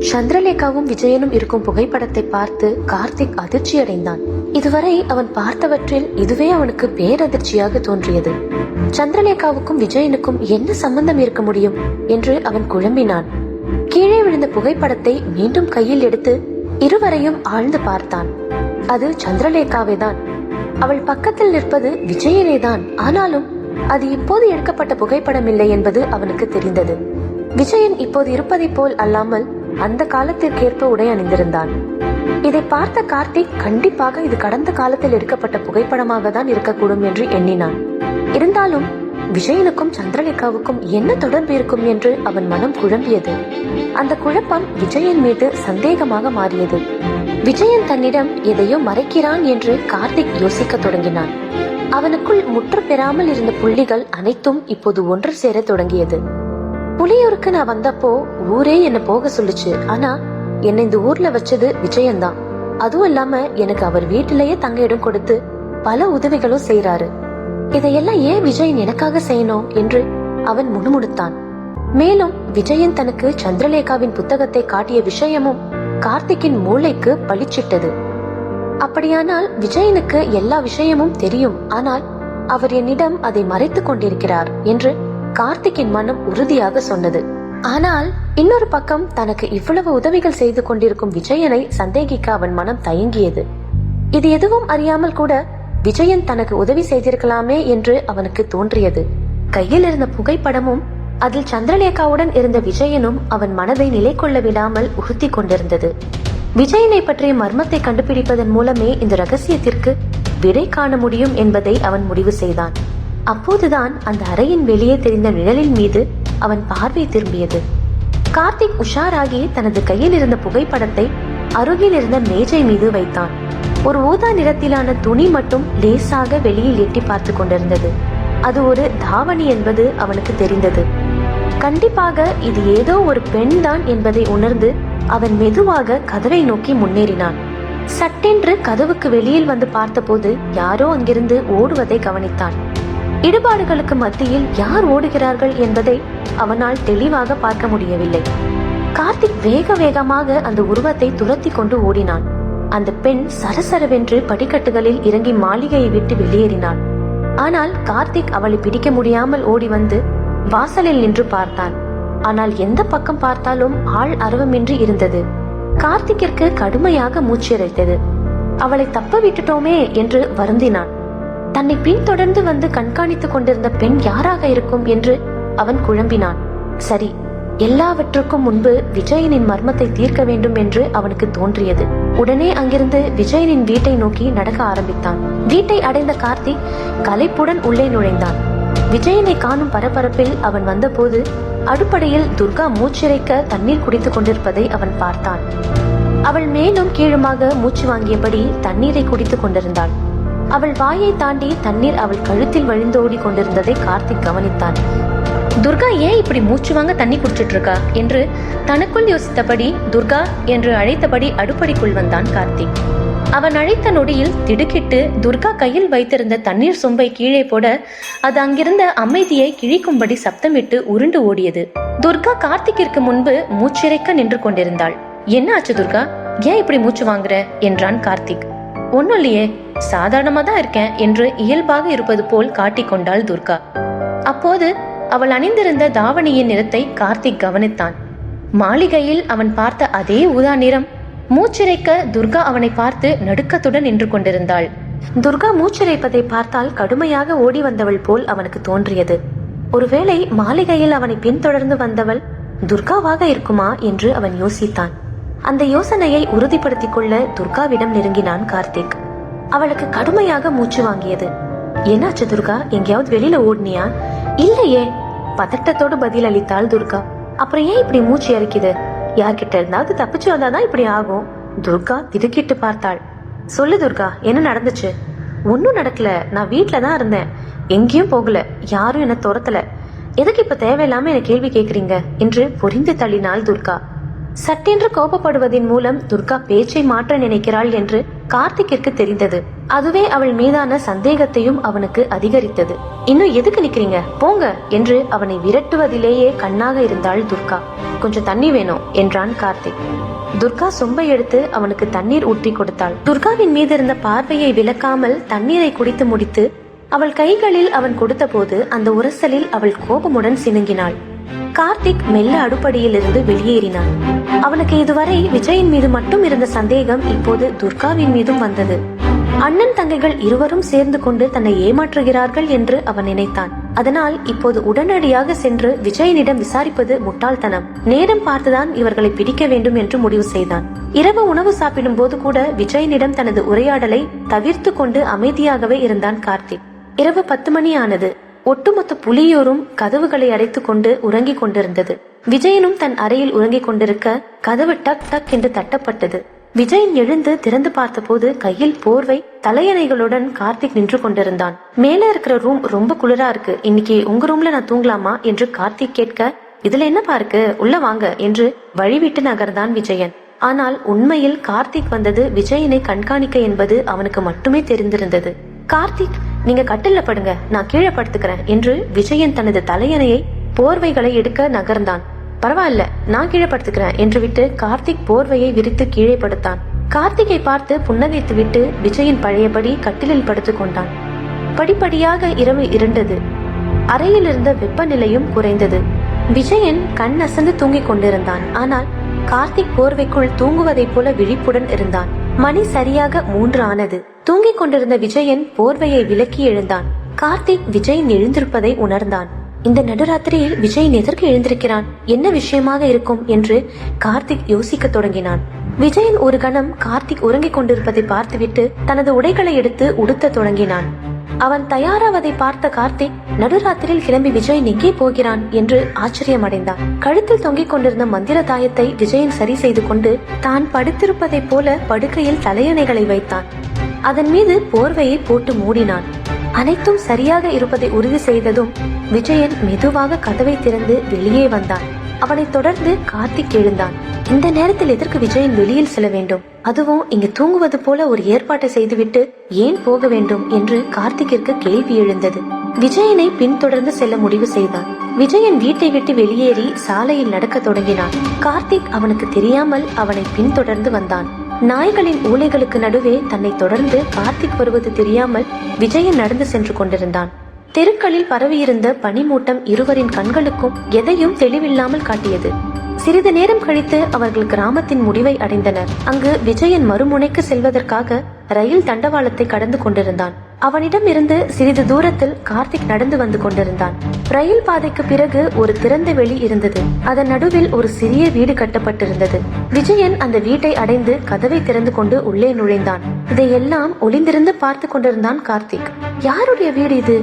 சந்திரலேகாவும் விஜயனும் இருக்கும் புகைப்படத்தை பார்த்து கார்த்திக் அதிர்ச்சி அடைந்தான். இதுவரை அவன் பார்த்தவற்றில் இதுவே அவனுக்கு பேரதிர்ச்சியாக தோன்றியது. சந்திரலேகாவுக்கும் விஜயனுக்கும் என்ன சம்பந்தம் இருக்க முடியும் என்று அவன் குழம்பினான். கீழே விழுந்த புகைப்படத்தை மீண்டும் கையில் எடுத்து இருவரையும் ஆழ்ந்து பார்த்தான். அது சந்திரலேகாவேதான். அவள் பக்கத்தில் நிற்பது விஜயனேதான். ஆனாலும் அது இப்போது எடுக்கப்பட்ட புகைப்படம் இல்லை என்பது அவனுக்கு தெரிந்தது. விஜயன் இப்போது இருப்பதை போல் அல்லாமல் அந்த காலத்திற்கேற்ப உடை அணிந்திருந்தான். இதை பார்த்த கார்த்திக் கண்டிப்பாக இது கடந்த காலத்தில் எடுக்கப்பட்ட புகைப்படமாக தான் இருக்கக்கூடும் என்று எண்ணினான். இருந்தாலும் விஜயனுக்கும் சந்திரலேகாவுக்கும் என்ன தொடர்பு இருக்கும் என்று அவன் மனம் குழம்பியது. அந்த குழப்பம் விஜயன் மீது சந்தேகமாக மாறியது. விஜயன் தன்னிடம் எதையோ மறைக்கிறான் என்று கார்த்திக் யோசிக்க தொடங்கினான். அவனுக்குள் முற்று பெறாமல் இருந்த புள்ளிகள் அனைத்தும் இப்போது ஒன்று சேர தொடங்கியது. புலியூருக்கு நான் வந்தப்போ ஊரே என்ன போக சொல்லுச்சு. ஆனா என்னை இந்த ஊர்ல வச்சது விஜயன் தான். அதுவும் இல்லாம எனக்கு அவர் வீட்டிலேயே தங்க இடம் கொடுத்து பல உதவிகளும் செய்யறாரு. இதையெல்லாம் ஏன் விஜயன் எனக்காக செய்யணும் என்று அவன் முணுமுணுத்தான். மேலும் விஜயன் தனக்கு சந்திரலேகாவின் புத்தகத்தை காட்டிய விஷயமும் கார்த்திக்கின் மூளைக்கு பளிச்சிட்டது. அப்படியானால் விஜயனுக்கு எல்லா விஷயமும் தெரியும். ஆனால் அவர் என்னிடம் அதை மறைத்துக் கொண்டிருக்கிறார் என்று கார்த்திக்கின் மனம் உறுதியாக சொன்னது. ஆனால் இன்னொரு பக்கம் தனக்கு இவ்வளவு உதவிகள் செய்து கொண்டிருக்கும் விஜயனை சந்தேகிக்க அவன் மனம் தயங்கியது. இது எதுவும் அறியாமல் கூட விஜயன் தனக்கு உதவி செய்திருக்கலாமே என்று அவனுக்கு தோன்றியது. கையில் இருந்த புகைப்படமும் அதில் சந்திரலேகாவுடன் இருந்த விஜயனும் அவன் மனதை நிலை கொள்ள விடாமல் உறுத்தி கொண்டிருந்தது. விஜயனை பற்றிய மர்மத்தை கண்டுபிடிப்பதன் மூலமே இந்த ரகசியத்திற்கு விடை காண முடியும் என்பதை அவன் முடிவு செய்தான். அப்போதுதான் அந்த அறையின் வெளியே தெரிந்த நிழலின் மீது அவன் பார்வை திரும்பியது. கார்த்திக் உஷாராகி தனது கையில் இருந்த புகைப்படத்தை அருகில் இருந்த மேஜை மீது வைத்தான். ஒரு ஊதா நிறத்திலான துணி மட்டும் லேசாக வெளியில் எட்டி பார்த்து கொண்டிருந்தது. அது ஒரு தாவணி என்பது அவனுக்கு தெரிந்தது. கண்டிப்பாக இது ஏதோ ஒரு பெண் தான் என்பதை உணர்ந்து அவன் மெதுவாக கதவை நோக்கி முன்னேறினான். சட்டென்று கதவுக்கு வெளியில் வந்து பார்த்தபோது யாரோ அங்கிருந்து ஓடுவதை கவனித்தான். இடுபாடுகளுக்கு மத்தியில் யார் ஓடுகிறார்கள் என்பதை அவனால் தெளிவாக பார்க்க முடியவில்லை. கார்த்திக் வேக வேகமாக அந்த உருவத்தை துரத்தி கொண்டு ஓடினான். அந்த பெண் சரசரவென்று படிக்கட்டுகளில் இறங்கி மாளிகையை விட்டு வெளியேறினாள். ஆனால் கார்த்திக் அவளை பிடிக்க முடியாமல் ஓடி வந்து வாசலில் நின்று பார்த்தான். ஆனால் எந்த பக்கம் பார்த்தாலும் ஆள் அரவமின்றி இருந்தது. கார்த்திக்கிற்கு கடுமையாக மூச்சிறைத்தது. அவளை தப்ப விட்டுட்டோமே என்று வருந்தினான். தன்னை பின்தொடர்ந்து வந்து கண்காணித்துக் கொண்டிருந்த பெண் யாராக இருக்கும் என்று அவன் குழம்பினான். சரி, எல்லாவற்றுக்கும் முன்பு விஜயனின் மர்மத்தை தீர்க்க வேண்டும் என்று அவனுக்கு தோன்றியது. உடனே அங்கிருந்து விஜயனின் வீட்டை நோக்கி நடக்க ஆரம்பித்தான். வீட்டை அடைந்த கார்த்திக் களைப்புடன் உள்ளே நுழைந்தான். விஜயனை காணும் பரபரப்பில் அவன் வந்தபோது அடுப்படையில் துர்கா மூச்சிறைக்க தண்ணீர் குடித்துக் கொண்டிருப்பதை அவன் பார்த்தான். அவள் மேலும் கீழுமாக மூச்சு வாங்கியபடி தண்ணீரை குடித்துக் கொண்டிருந்தாள். அவள் வாயை தாண்டி தண்ணீர் அவள் கழுத்தில் வழிந்தோடி கொண்டிருந்ததை கார்த்திக் கவனித்தான். துர்கா ஏன் இப்படி மூச்சு வாங்க தண்ணி குடிச்சிட்டு இருக்கா என்று தனக்குள் யோசித்தபடி துர்கா என்று அழைத்தபடி அடுப்படிக்குள் வந்தான் கார்த்திக். அவன் அழைத்த நொடியில் திடுக்கிட்டு துர்கா கையில் வைத்திருந்த தண்ணீர் சொம்பை கீழே போட அது அங்கிருந்த அமைதியை கிழிக்கும்படி சப்தமிட்டு உருண்டு ஓடியது. துர்கா கார்த்திக்கிற்கு முன்பு மூச்சிறைக்க நின்று கொண்டிருந்தாள். என்ன ஆச்சு துர்கா, ஏன் இப்படி மூச்சு வாங்குற என்றான் கார்த்திக். ஒன்னும் இல்லையே, சாதாரணமா தான் இருக்கேன் என்று இயல்பாக இருப்பது போல் காட்டிக்கொண்டாள் துர்கா. அப்போது அவள் அணிந்திருந்த தாவணியின் நிறத்தை கார்த்திக் கவனித்தான். மாளிகையில் அவன் பார்த்த அதே ஊதா நிறம். மூச்சிறைக்க துர்கா அவனை பார்த்து நடுக்கத்துடன் நின்று கொண்டிருந்தாள். துர்கா மூச்சிறைப்பதை பார்த்தால் கடுமையாக ஓடி வந்தவள் போல் அவனுக்கு தோன்றியது. ஒருவேளை மாளிகையில் அவனை பின்தொடர்ந்து வந்தவள் துர்காவாக இருக்குமா என்று அவன் யோசித்தான். அந்த யோசனையை உறுதிப்படுத்திக் கொள்ள துர்காவிடம் நெருங்கினான் கார்த்திக். அவளுக்கு கடுமையாக மூச்சு வாங்கியது. என்னாச்சு துர்கா, எங்கேயாவது வெளியில ஓடுனியா? இல்லையே, பதட்டத்தோடு பதில் அளித்தாள் துர்கா. அப்புறம் ஏன் இப்படி மூச்சு இறக்கிது? யார்கிட்ட இருந்தாவது தப்பிச்சு வந்தாதான் இப்படி ஆகும். துர்கா திடுக்கிட்டு பார்த்தாள். சொல்லு துர்கா, என்ன நடந்துச்சு? ஒன்னும் நடக்கல, நான் வீட்டுல தான் இருந்தேன், எங்கேயும் போகல, யாரும் என்ன துரத்தல. எதுக்கு இப்ப தேவையில்லாம என்ன கேள்வி கேக்குறீங்க என்று பொறிந்து தள்ளினாள் துர்கா. சட்டென்று கோபப்படுவதன் மூலம் துர்கா பேச்சை மாற்ற நினைக்கிறாள் என்று கார்த்திக்கிற்கு தெரிந்தது. அதுவே அவள் மீதான சந்தேகத்தையும் அவனுக்கு அதிகரித்தது. இன்னும் எதுக்கு நிக்கிறீங்க, போங்க என்று அவனை விரட்டுவதிலேயே கண்ணாக இருந்தாள் துர்கா. கொஞ்சம் தண்ணி வேணும் என்றான் கார்த்திக். துர்கா சொம்பை எடுத்து அவனுக்கு தண்ணீர் ஊற்றி கொடுத்தாள். துர்காவின் மீது இருந்த பார்வையை விலக்காமல் தண்ணீரை குடித்து முடித்து அவள் கைகளில் அவன் கொடுத்த போது அந்த உரசலில் அவள் கோபமுடன் சினுங்கினாள். கார்த்திக் மெல்ல அடுப்படியில் இருந்து வெளியேறினான். அவனுக்கு இதுவரை விஜயின் மீது மட்டும் இருந்த சந்தேகம் இப்போது துர்காவின் மீதும் வந்தது. அண்ணன் தங்கைகள் இருவரும் சேர்ந்து கொண்டு தன்னை ஏமாற்றுகிறார்கள் என்று அவன் நினைத்தான். அதனால் இப்போது உடனடியாக சென்று விஜயனிடம் விசாரிப்பது முட்டாள்தனம். நேரம் பார்த்துதான் இவர்களை பிடிக்க வேண்டும் என்று முடிவு செய்தான். இரவு உணவு சாப்பிடும் போது கூட விஜயனிடம் தனது உரையாடலை தவிர்த்து கொண்டு அமைதியாகவே இருந்தான் கார்த்திக். இரவு 10 மணி ஆனது. ஒட்டுமொத்த புலியூரும் கதவுகளை அடைத்துக் கொண்டு உறங்கிக் கொண்டிருந்தது. விஜயனும் தன் அறையில் உறங்கிக் கொண்டிருக்க கதவு டக் டக் என்று தட்டப்பட்டது. விஜயன் எழுந்து திறந்து பார்த்த போது கையில் போர்வை தலையணைகளுடன் கார்த்திக் நின்று கொண்டிருந்தான். மேல இருக்கிற ரூம் ரொம்ப குளிரா இருக்கு, இன்னைக்கு உங்க ரூம்ல நான் தூங்கலாமா என்று கார்த்திக் கேட்க, இதுல என்னப்பா இருக்கு, உள்ள வாங்க என்று வழிவிட்டு நகர்ந்தான் விஜயன். ஆனால் உண்மையில் கார்த்திக் வந்தது விஜயனை கண்காணிக்க என்பது அவனுக்கு மட்டுமே தெரிந்திருந்தது. கார்த்திக், நீங்க கட்டில்ல படுங்க, நான் கீழே படுத்துக்கிறேன் என்று விஜயன் தனது தலையணையை போர்வைகளை எடுக்க நகர்ந்தான். பரவாயில்ல, நான் கீழே படுத்துக்கிறேன் என்று விட்டு கார்த்திக் போர்வையை விரித்து கீழே படுத்தான். கார்த்திகை பார்த்து புன்னகைத்து விட்டு விஜயன் பழையபடி கட்டிலில் படுத்துக் கொண்டான். படிப்படியாக இரவு இருண்டது. அறையில் இருந்த வெப்பநிலையும் குறைந்தது. விஜயன் கண் அசந்து தூங்கிக் கொண்டிருந்தான். ஆனால் கார்த்திக் போர்வைக்குள் தூங்குவதைப் போல விழிப்புடன் இருந்தான். மணி சரியாக 3 ஆனது. தூங்கிக் கொண்டிருந்த விஜயன் போர்வையை விலக்கி எழுந்தான். கார்த்திக் விஜயன் எழுந்திருப்பதை உணர்ந்தான். இந்த நடுராத்திரியில் விஜயன் எதற்கு எழுந்திருக்கிறான், என்ன விஷயமாக இருக்கும் என்று கார்த்திக் யோசிக்க தொடங்கினான். விஜயன் ஒரு கணம் கார்த்திக் உறங்கிக் கொண்டிருப்பதை பார்த்துவிட்டு தனது உடைகளை எடுத்து உடுத்த தொடங்கினான். அவன் தயாராவதை பார்த்த கார்த்திக், நடுராத்திரியில் கிளம்பி விஜயன் எங்கே போகிறான் என்று ஆச்சரியம் அடைந்தான். கழுத்தில் தொங்கிக் கொண்டிருந்த மந்திர தாயத்தை விஜயன் சரி செய்து கொண்டு தான் படுத்திருப்பதைப் போல படுக்கையில் தலையணைகளை வைத்தான். அதன் மீது போர்வையை போட்டு மூடினான். அனைத்தும் சரியாக இருப்பதை உறுதி செய்ததும் விஜயன் மெதுவாக கதவை திறந்து வெளியே வந்தான். அவனை தொடர்ந்து கார்த்திக் எழுந்தான். இந்த நேரத்தில் எதற்கு விஜயன் வெளியில் செல்ல வேண்டும், அதுவும் இங்கு தூங்குவது போல ஒரு ஏற்பாட்டை செய்துவிட்டு ஏன் போக வேண்டும் என்று கார்த்திக்கிற்கு கேள்வி எழுந்தது. விஜயனை பின்தொடர்ந்து செல்ல முடிவு செய்தான். விஜயன் வீட்டை விட்டு வெளியேறி சாலையில் நடக்க தொடங்கினான். கார்த்திக் அவனுக்கு தெரியாமல் அவனை பின்தொடர்ந்து வந்தான். நாய்களின் ஊளைகளுக்கு நடுவே தன்னை தொடர்ந்து கார்த்திக் வருவது தெரியாமல் விஜயன் நடந்து சென்று கொண்டிருந்தான். தெருக்களில் பரவியிருந்த பனிமூட்டம் இருவரின் கண்களுக்கும் எதையும் தெளிவில்லாமல் காட்டியது. சிறிது நேரம் கழித்து அவர்கள் கிராமத்தின் முடிவை அடைந்தனர். அங்கு விஜயன் மறுமுனைக்கு செல்வதற்காக ரயில் தண்டவாளத்தை கடந்து கொண்டிருந்தான். அவனிடம் இருந்து சிறிது தூரத்தில் கார்த்திக் நடந்து வந்து கொண்டிருந்தான். ரயில் பாதைக்கு பிறகு ஒரு திறந்த வெளி இருந்தது. அதன் நடுவில் ஒரு சிறிய வீடு கட்டப்பட்டிருந்தது. விஜயன் அந்த வீட்டை அடைந்து கதவை திறந்து கொண்டு உள்ளே நுழைந்தான். இதையெல்லாம் ஒளிந்திருந்து பார்த்து கொண்டிருந்தான் கார்த்திக். யாருடைய வீடு இது?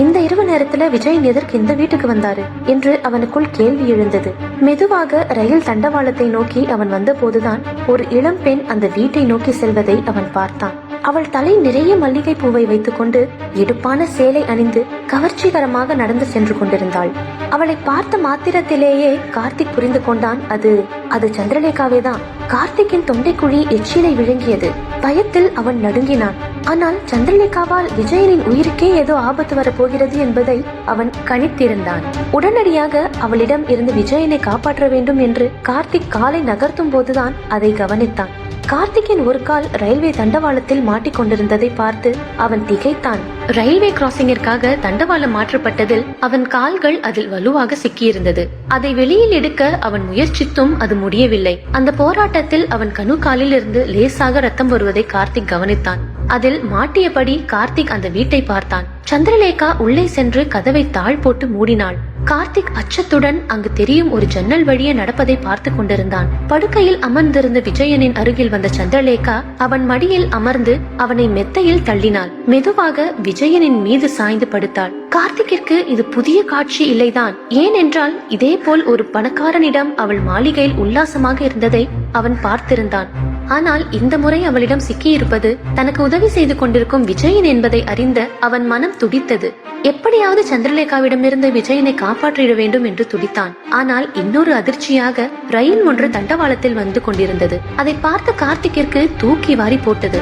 இந்த இரவு நேரத்துல விஜயன் எதற்கு இந்த வீட்டுக்கு வந்தாரு என்று அவனுக்குள் கேள்வி எழுந்தது. மெதுவாக ரயில் தண்டவாளத்தை நோக்கி அவன் வந்த போதுதான் ஒரு இளம் பெண் அந்த வீட்டை நோக்கி செல்வதை அவன் பார்த்தான். அவள் தலை நிறைய மல்லிகை பூவை வைத்துக் கொண்டு எடுப்பான சேலை அணிந்து கவர்ச்சிகரமாக நடந்து சென்று கொண்டிருந்தாள். அவளை பார்த்த மாத்திரத்திலேயே கார்த்திக் புரிந்து கொண்டான், அது சந்திரலேகாவே தான். கார்த்திக்கின் தொண்டைக்குழி எச்சிலை விழுங்கியது. பயத்தில் அவன் நடுங்கினான். ஆனால் சந்திரலேகாவால் விஜயனின் உயிருக்கே ஏதோ ஆபத்து வரப்போகிறது என்பதை அவன் கணித்திருந்தான். உடனடியாக அவளிடம் இருந்து விஜயனை காப்பாற்ற வேண்டும் என்று கார்த்திக் காலை நகர்த்தும் போதுதான் அதை கவனித்தான். கார்த்திக்கின் ஒரு கால் ரயில்வே தண்டவாளத்தில் மாட்டிக்கொண்டிருந்ததை பார்த்து அவன் திகைத்தான். ரயில்வே கிராசிங்கிற்காக தண்டவாளம் மாற்றப்பட்டதில் அவன் கால்கள் அதில் வலுவாக சிக்கியிருந்தது. அதை வெளியில் எடுக்க அவன் முயற்சித்தும் அது முடியவில்லை. அந்த போராட்டத்தில் அவன் கணுக்காலில் இருந்து லேசாக ரத்தம் வருவதை கார்த்திக் கவனித்தான். அதில் மாட்டியபடி கார்த்திக் அந்த வீட்டை பார்த்தான். சந்திரலேகா உள்ளே சென்று கதவை தாழ் போட்டு மூடினாள். கார்த்திக் அச்சத்துடன் அங்கு தெரியும் ஒரு ஜன்னல் வழியே நடப்பதை பார்த்து கொண்டிருந்தான். படுக்கையில் அமர்ந்திருந்த விஜயனின் அருகில் வந்த சந்திரலேகா அவன் மடியில் அமர்ந்து அவனை மெத்தையில் தள்ளினாள். மெதுவாக விஜயனின் மீது சாய்ந்து படுத்தாள். கார்த்திக்கிற்கு இது புதிய காட்சி இல்லைதான். ஏனென்றால் இதே போல் ஒரு பணக்காரனிடம் அவள் மாளிகையில் உல்லாசமாக இருந்ததை அவன் பார்த்திருந்தான். ஆனால் இந்த முறை அவளிடம் சிக்கியிருப்பது தனக்கு உதவி செய்து கொண்டிருக்கும் விஜயன் என்பதை அறிந்த அவன் மனம் துடித்தது. எப்படியாவது சந்திரலேகாவிடமிருந்து விஜயனை காப்பாற்றிட வேண்டும் என்று துடித்தான். ஆனால் இன்னொரு அதிர்ச்சியாக ரயில் ஒன்று தண்டவாளத்தில் வந்து கொண்டிருந்தது. அதை பார்த்த கார்த்திக்கிற்கு தூக்கி வாரி போட்டது.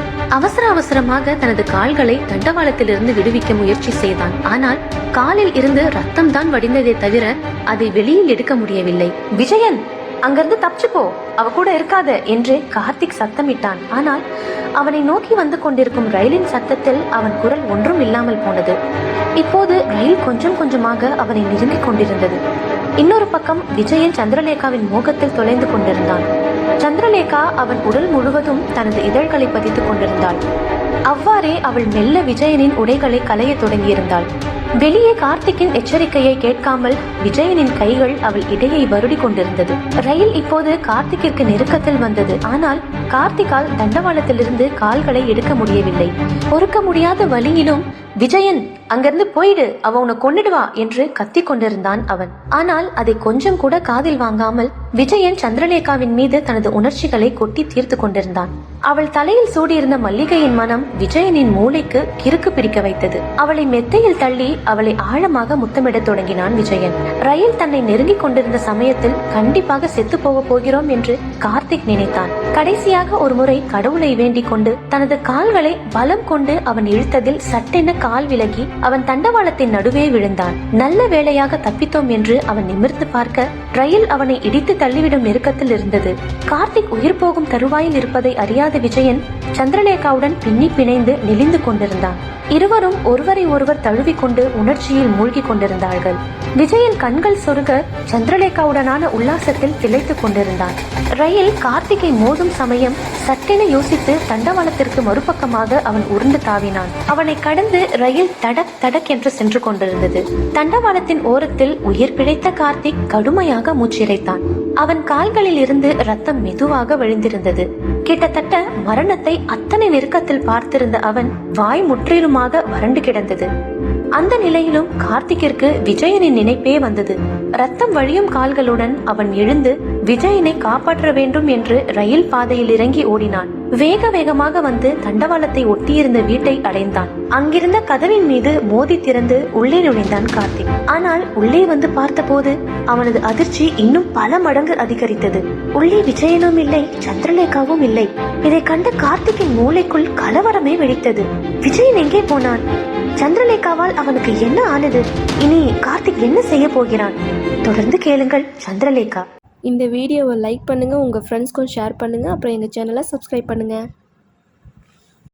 அவசரமாக தனது கால்களை தண்டவாளத்திலிருந்து விடுவிக்க முயற்சி செய்தான். ஆனால் காலில் இருந்து ரத்தம் தான் வடிந்ததை தவிர அதை வெளியில் எடுக்க முடியவில்லை. விஜயன், அங்கிருந்து தப்பிச்சு போ, அவ கூட இருக்காத என்று கார்த்திக் சத்தமிட்டான். ஆனால் அவனை நோக்கி வந்து கொண்டிருக்கும் ரயிலின் சத்தத்தில் அவன் குரல் ஒன்றும் இல்லாமல் போனது. இப்போது ரயில் கொஞ்சம் கொஞ்சமாக அவனை நெருங்கிக் கொண்டிருந்தது. இன்னொரு பக்கம் விஜயன் சந்திரலேகாவின் மோகத்தில் தொலைந்து கொண்டிருந்தான். சந்திரலேகா அவன் உடல் முழுவதும் தனது இதழ்களை பதித்துக் கொண்டிருந்தாள். அவ்வாறே அவள் மெல்ல விஜயனின் உடைகளை களைய தொடங்கியிருந்தாள். வெளியே கார்த்திக்கின் எச்சரிக்கையை கேட்காமல் விஜயனின் கைகள் அவள் இடையை வருடி கொண்டிருந்தது. ரயில் இப்போது கார்த்திக்கிற்கு நெருக்கத்தில் வந்தது. ஆனால் கார்த்திகால் தண்டவாளத்திலிருந்து கால்களை எடுக்க முடியவில்லை. பொறுக்க முடியாத வலியிலும் விஜயன், அங்கிருந்து போயிடு, அவ உன்னை கொன்னிடுவா என்று கத்தி கொண்டிருந்தான் அவன். ஆனால் அதை கொஞ்சம் கூட காதில் வாங்காமல் விஜயன் சந்திரலேகாவின் மீது தனது உணர்ச்சிகளை கொட்டி தீர்த்து கொண்டிருந்தான். அவள் தலையில் சூடியிருந்த மல்லிகையின் மனம் விஜயனின் மூளைக்கு கிறுக்கு பிடிக்க வைத்தது. அவளை மெத்தையில் தள்ளி அவளை ஆழமாக முத்தமிடத் தொடங்கினான் விஜயன். ரயில் தன்னை நெருங்கிக் கொண்டிருந்த சமயத்தில் கண்டிப்பாக செத்து போக போகிறோம் என்று கார்த்திக் நினைத்தான். கடைசியாக ஒரு முறை கடவுளை வேண்டிக் கொண்டு தனது கால்களை பலம் கொண்டு அவன் இழுத்ததில் சட்டென கால் விலகி அவன் தண்டவாளத்தின் நடுவே விழுந்தான். நல்ல வேளையாக தப்பித்தோம் என்று அவன் நிமிர்ந்து பார்க்க ரயில் அவனை இடித்து தள்ளிவிடும் நெருக்கத்தில் இருந்தது. கார்த்திக் உயிர் போகும் தருவாயில் இருப்பதை அறியாத விஜயன் சந்திரலேகாவுடன் பின்னி பிணைந்து நெளிந்து கொண்டிருந்தான். இருவரும் ஒருவரை ஒருவர் தழுவிக்கொண்டு உணர்ச்சியில் மூழ்கி கொண்டிருந்தார்கள். விஜயன் கண்கள் சொருக சந்திரலேகாவுடனான உல்லாசத்தில் திளைத்துக் கொண்டிருந்தான். ரயில் கார்த்திகை மோதும் சமயம் சட்டென யோசித்து தண்டவாளத்திற்கு மறுபக்கமாக அவன் உருண்டு தாவினான். அவனை கடந்து ரயில் தடக் தடக் என்று சென்று கொண்டிருந்தது. தண்டவாளத்தின் ஓரத்தில் உயிர் பிழைத்த கார்த்திக் கடுமையாக மூச்சிறைத்தான். அவன் கால்களில் இருந்து ரத்தம் மெதுவாக விழுந்திருந்தது. கிட்டத்தட்ட மரணத்தை அத்தனை நெருக்கத்தில் பார்த்திருந்த அவன் வாய் முற்றிலுமாக வறண்டு கிடந்தது. அந்த நிலையிலும் கார்த்திக்கிற்கு விஜயனின் நினைப்பே வந்தது. ரத்தம் வழியும் கால்களுடன் அவன் எழுந்து விஜயனை காப்பாற்ற வேண்டும் என்று ரயில் பாதையில் இறங்கி ஓடினான். வேக வேகமாக வந்து தண்டவாளத்தை ஒட்டியிருந்த வீட்டை அடைந்தான். அங்கிருந்த கதவின் மீது மோதி திறந்து உள்ளே நுழைந்தான் கார்த்திக். ஆனால் உள்ளே வந்து பார்த்தபோது அவனது அதிர்ச்சி இன்னும் பல மடங்கு அதிகரித்தது. உள்ளே விஜயனும் இல்லை, சந்திரலேகாவும் இல்லை. இதை கண்ட கார்த்திக்கின் மூளைக்குள் கலவரமே வெடித்தது. விஜயன் எங்கே போனான்? சந்திரலேகாவால் அவனுக்கு என்ன ஆனது? இனி கார்த்திக் என்ன செய்ய போகிறான்? தொடர்ந்து கேளுங்கள் சந்திரலேகா. இந்த வீடியோவை லைக் பண்ணுங்கள், உங்கள் ஃப்ரெண்ட்ஸ்க்கும் ஷேர் பண்ணுங்கள். அப்புறம் எங்கள் சேனலை சப்ஸ்கிரைப் பண்ணுங்கள்.